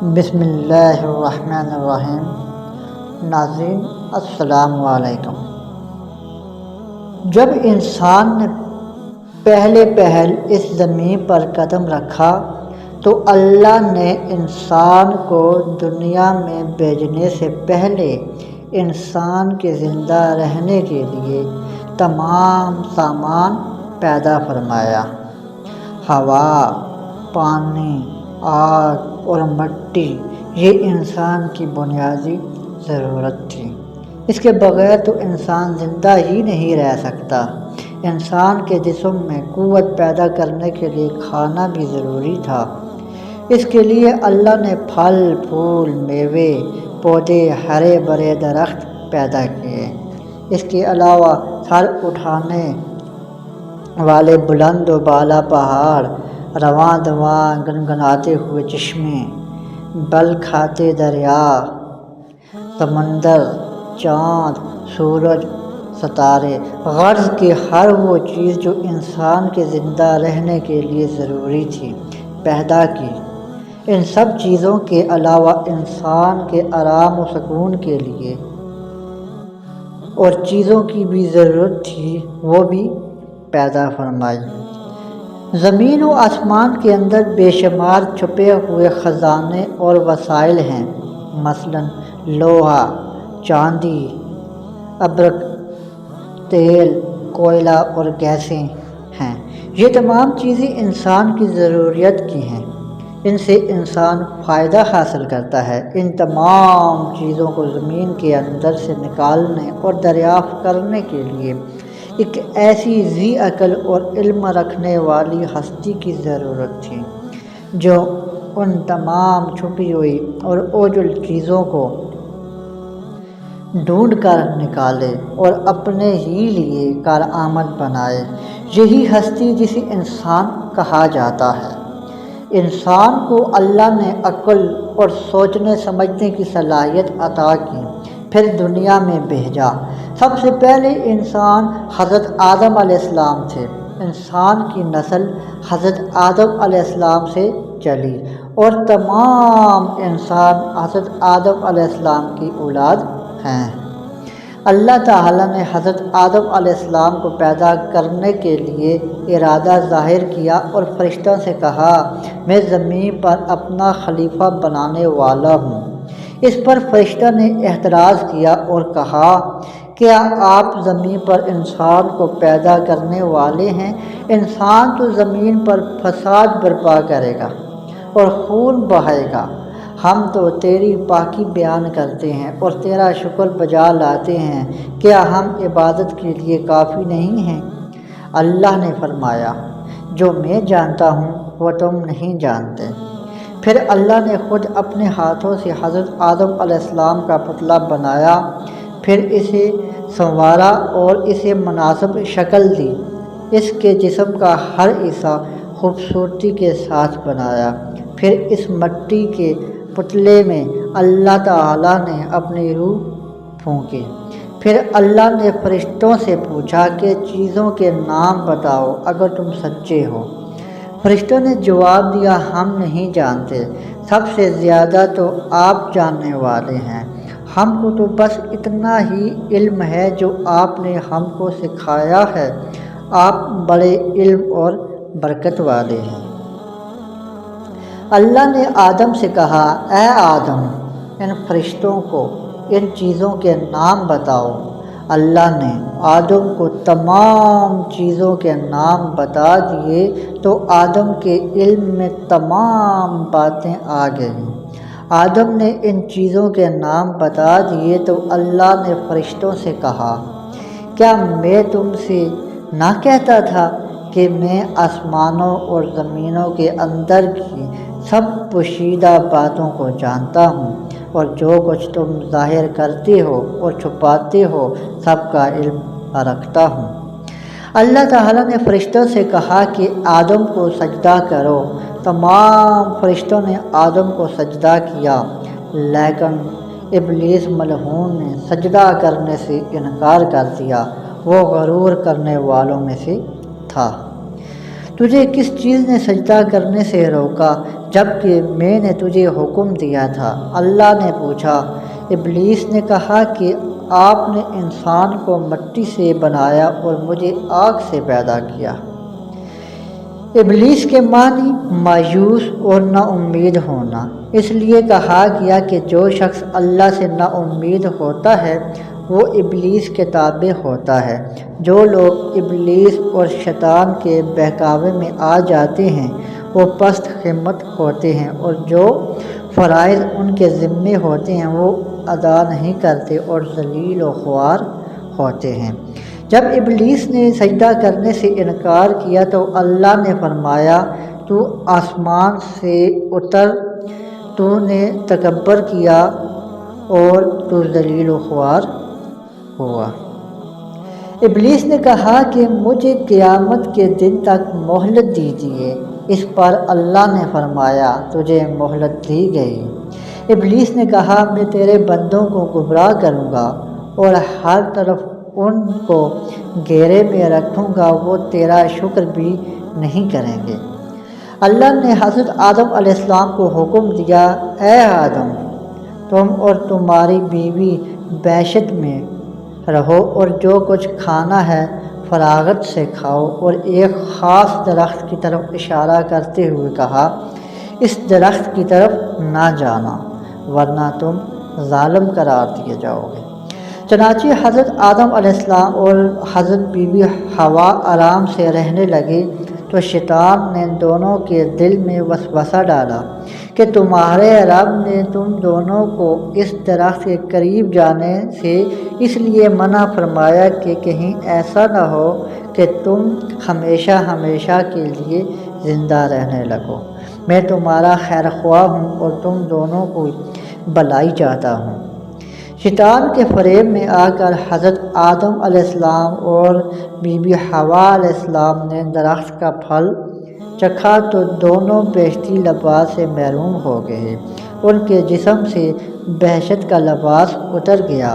بسم اللہ الرحمن الرحیم۔ ناظرین السلام علیکم۔ جب انسان نے پہل اس زمین پر قدم رکھا تو اللہ نے انسان کو دنیا میں بھیجنے سے پہلے انسان کے زندہ رہنے کے لیے تمام سامان پیدا فرمایا۔ ہوا، پانی، آگ اور مٹی یہ انسان کی بنیادی ضرورت تھی۔ اس کے بغیر تو انسان زندہ ہی نہیں رہ سکتا۔ انسان کے جسم میں قوت پیدا کرنے کے لیے کھانا بھی ضروری تھا۔ اس کے لیے اللہ نے پھل، پھول، میوے، پودے، ہرے بھرے درخت پیدا کیے۔ اس کے علاوہ سر اٹھانے والے بلند و بالا پہاڑ، رواں دواں گنگناتے ہوئے چشمے، بل کھاتے دریا، سمندر، چاند، سورج، ستارے، غرض کہ ہر وہ چیز جو انسان کے زندہ رہنے کے لیے ضروری تھی پیدا کی۔ ان سب چیزوں کے علاوہ انسان کے آرام و سکون کے لیے اور چیزوں کی بھی ضرورت تھی وہ بھی پیدا فرمائی۔ زمین و آسمان کے اندر بے شمار چھپے ہوئے خزانے اور وسائل ہیں، مثلاً لوہا، چاندی، ابرق، تیل، کوئلہ اور گیسیں ہیں۔ یہ تمام چیزیں انسان کی ضروریت کی ہیں۔ ان سے انسان فائدہ حاصل کرتا ہے۔ ان تمام چیزوں کو زمین کے اندر سے نکالنے اور دریافت کرنے کے لیے ایک ایسی ذی عقل اور علم رکھنے والی ہستی کی ضرورت تھی جو ان تمام چھپی ہوئی اور اوجل چیزوں کو ڈھونڈ کر نکالے اور اپنے ہی لیے کارآمد بنائے۔ یہی ہستی جسے انسان کہا جاتا ہے۔ انسان کو اللہ نے عقل اور سوچنے سمجھنے کی صلاحیت عطا کی، پھر دنیا میں بھیجا۔ سب سے پہلے انسان حضرت آدم علیہ السلام تھے۔ انسان کی نسل حضرت آدم علیہ السلام سے چلی اور تمام انسان حضرت آدم علیہ السلام کی اولاد ہیں۔ اللہ تعالیٰ نے حضرت آدم علیہ السلام کو پیدا کرنے کے لیے ارادہ ظاہر کیا اور فرشتوں سے کہا، میں زمین پر اپنا خلیفہ بنانے والا ہوں۔ اس پر فرشتوں نے اعتراض کیا اور کہا، کیا آپ زمین پر انسان کو پیدا کرنے والے ہیں؟ انسان تو زمین پر فساد برپا کرے گا اور خون بہائے گا۔ ہم تو تیری پاکی بیان کرتے ہیں اور تیرا شکر بجا لاتے ہیں، کیا ہم عبادت کے لیے کافی نہیں ہیں؟ اللہ نے فرمایا، جو میں جانتا ہوں وہ تم نہیں جانتے۔ پھر اللہ نے خود اپنے ہاتھوں سے حضرت آدم علیہ السلام کا پتلا بنایا، پھر اسے سنوارا اور اسے مناسب شکل دی۔ اس کے جسم کا ہر حصہ خوبصورتی کے ساتھ بنایا۔ پھر اس مٹی کے پتلے میں اللہ تعالیٰ نے اپنی روح پھونکی۔ پھر اللہ نے فرشتوں سے پوچھا کہ چیزوں کے نام بتاؤ اگر تم سچے ہو۔ فرشتوں نے جواب دیا، ہم نہیں جانتے، سب سے زیادہ تو آپ جاننے والے ہیں۔ ہم کو تو بس اتنا ہی علم ہے جو آپ نے ہم کو سکھایا ہے۔ آپ بڑے علم اور برکت والے ہیں۔ اللہ نے آدم سے کہا، اے آدم، ان فرشتوں کو ان چیزوں کے نام بتاؤ۔ اللہ نے آدم کو تمام چیزوں کے نام بتا دیے تو آدم کے علم میں تمام باتیں آ گئیں۔ آدم نے ان چیزوں کے نام بتا دیے تو اللہ نے فرشتوں سے کہا، کیا میں تم سے نہ کہتا تھا کہ میں آسمانوں اور زمینوں کے اندر کی سب پوشیدہ باتوں کو جانتا ہوں اور جو کچھ تم ظاہر کرتے ہو اور چھپاتے ہو سب کا علم رکھتا ہوں۔ اللہ تعالیٰ نے فرشتوں سے کہا کہ آدم کو سجدہ کرو۔ تمام فرشتوں نے آدم کو سجدہ کیا، لیکن ابلیس ملعون نے سجدہ کرنے سے انکار کر دیا۔ وہ غرور کرنے والوں میں سے تھا۔ تجھے کس چیز نے سجدہ کرنے سے روکا؟ جبکہ میں نے تجھے حکم دیا تھا۔ اللہ نے پوچھا۔ ابلیس نے کہا کہ آپ نے انسان کو مٹی سے بنایا اور مجھے آگ سے پیدا کیا۔ ابلیس کے معنی مایوس اور نا امید ہونا، اس لیے کہا گیا کہ جو شخص اللہ سے نا امید ہوتا ہے وہ ابلیس کے تابع ہوتا ہے۔ جو لوگ ابلیس اور شیطان کے بہکاوے میں آ جاتے ہیں وہ پست ہمت ہوتے ہیں، اور جو فرائض ان کے ذمے ہوتے ہیں وہ ادا نہیں کرتے اور ذلیل و خوار ہوتے ہیں۔ جب ابلیس نے سجدہ کرنے سے انکار کیا تو اللہ نے فرمایا، تو آسمان سے اتر، تو نے تکبر کیا اور تو ذلیل و خوار ہوا۔ ابلیس نے کہا کہ مجھے قیامت کے دن تک مہلت دیجیے۔ اس پر اللہ نے فرمایا، تجھے مہلت دی گئی۔ ابلیس نے کہا، میں تیرے بندوں کو گمراہ کروں گا اور ہر طرف ان کو گھیرے میں رکھوں گا، وہ تیرا شکر بھی نہیں کریں گے۔ اللہ نے حضرت آدم علیہ السلام کو حکم دیا، اے آدم، تم اور تمہاری بیوی بہشت میں رہو اور جو کچھ کھانا ہے فراغت سے کھاؤ، اور ایک خاص درخت کی طرف اشارہ کرتے ہوئے کہا، اس درخت کی طرف نہ جانا ورنہ تم ظالم قرار دیے جاؤ گے۔ چنانچہ حضرت آدم علیہ السلام اور حضرت بی بی حوا آرام سے رہنے لگے تو شیطان نے دونوں کے دل میں وسوسہ ڈالا کہ تمہارے رب نے تم دونوں کو اس درخت کے قریب جانے سے اس لیے منع فرمایا کہ کہیں ایسا نہ ہو کہ تم ہمیشہ ہمیشہ کے لیے زندہ رہنے لگو۔ میں تمہارا خیر خواہ ہوں اور تم دونوں کو بھلائی چاہتا ہوں۔ شیطان کے فریب میں آ کر حضرت آدم علیہ السلام اور بی بی حوا علیہ السلام نے درخت کا پھل چکھا تو دونوں بہشتی لباس سے محروم ہو گئے، ان کے جسم سے بہشت کا لباس اتر گیا۔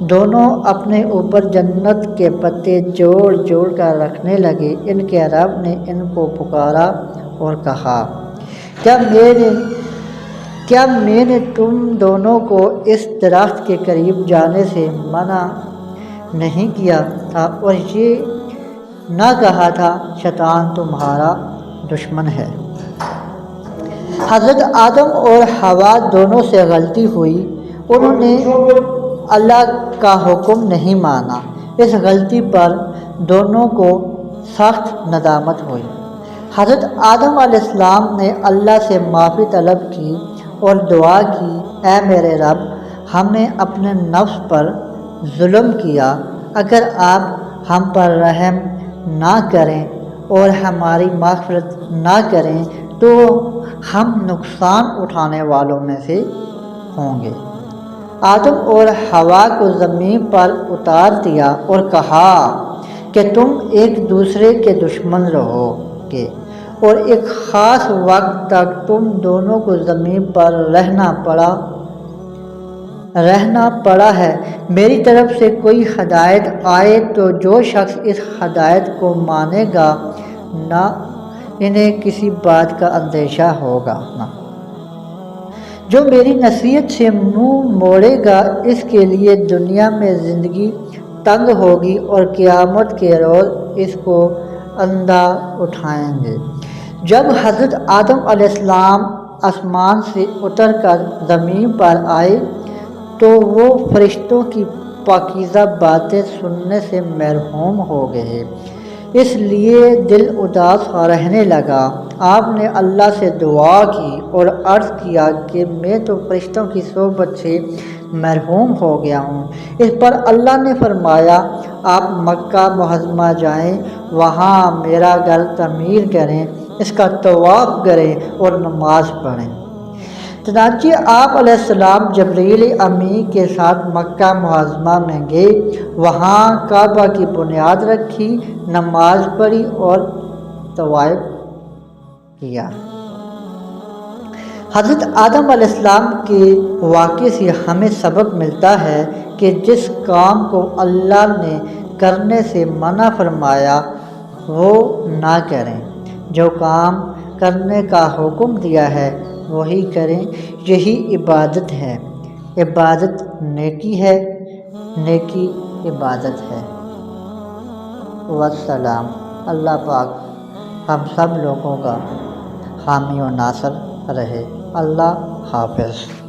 دونوں اپنے اوپر جنت کے پتے جوڑ جوڑ کر رکھنے لگے۔ ان کے رب نے ان کو پکارا اور کہا، کیا میں نے تم دونوں کو اس درخت کے قریب جانے سے منع نہیں کیا تھا اور یہ نہ کہا تھا شیطان تمہارا دشمن ہے؟ حضرت آدم اور حوا دونوں سے غلطی ہوئی، انہوں نے اللہ کا حکم نہیں مانا۔ اس غلطی پر دونوں کو سخت ندامت ہوئی۔ حضرت آدم علیہ السلام نے اللہ سے معافی طلب کی اور دعا کی، اے میرے رب، ہم نے اپنے نفس پر ظلم کیا، اگر آپ ہم پر رحم نہ کریں اور ہماری مغفرت نہ کریں تو ہم نقصان اٹھانے والوں میں سے ہوں گے۔ آدم اور حوا کو زمین پر اتار دیا اور کہا کہ تم ایک دوسرے کے دشمن رہو گے اور ایک خاص وقت تک تم دونوں کو زمین پر رہنا پڑا ہے۔ میری طرف سے کوئی ہدایت آئے تو جو شخص اس ہدایت کو مانے گا نہ انہیں کسی بات کا اندیشہ ہوگا، نہ جو میری نصیحت سے منہ موڑے گا اس کے لیے دنیا میں زندگی تنگ ہوگی اور قیامت کے روز اس کو اندھا اٹھائیں گے۔ جب حضرت آدم علیہ السلام آسمان سے اتر کر زمین پر آئے تو وہ فرشتوں کی پاکیزہ باتیں سننے سے محروم ہو گئے، اس لیے دل اداس رہنے لگا۔ آپ نے اللہ سے دعا کی اور عرض کیا کہ میں تو فرشتوں کی صحبت سے محروم ہو گیا ہوں۔ اس پر اللہ نے فرمایا، آپ مکہ معظمہ جائیں، وہاں میرا گھر تعمیر کریں، اس کا طواف کریں اور نماز پڑھیں۔ چنانچہ آپ علیہ السلام جبریل امین کے ساتھ مکہ معظمہ میں گئے، وہاں کعبہ کی بنیاد رکھی، نماز پڑھی اور طواف کیا۔ حضرت آدم علیہ السلام کے واقعے سے ہمیں سبق ملتا ہے کہ جس کام کو اللہ نے کرنے سے منع فرمایا وہ نہ کریں۔ جو کام کرنے کا حکم دیا ہے وہی کریں، یہی عبادت ہے۔ عبادت نیکی ہے، نیکی عبادت ہے۔ والسلام۔ اللہ پاک ہم سب لوگوں کا حامی و ناصر رہے۔ اللہ حافظ۔